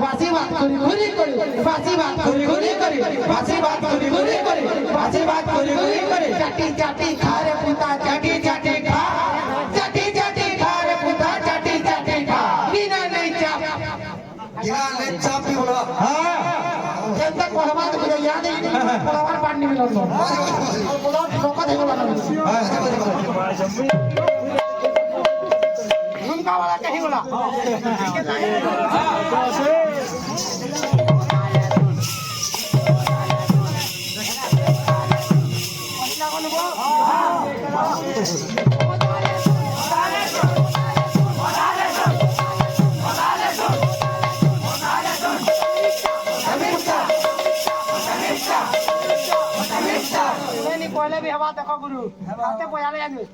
বাসি ভাত করি ঘুরি করি বাসি ভাত করি ঘুরি করি বাসি ভাত করি ঘুরি করি বাসি ভাত করি ঘুরি করি চাটি চাটি খা রে পুতা চাটি চাটি খা চাটি চাটি খা রে পুতা চাটি চাটি খা বিনা নাই চাপ बिना ले चापी बोला हां जनता कोहमा तो मुझे याद ही नहीं कोहमा पानी में लड़नो बोलो रोका दे बोला उनका वाला कहीं बोला पहले भी हवा देखो गुरु आते पोयाले आने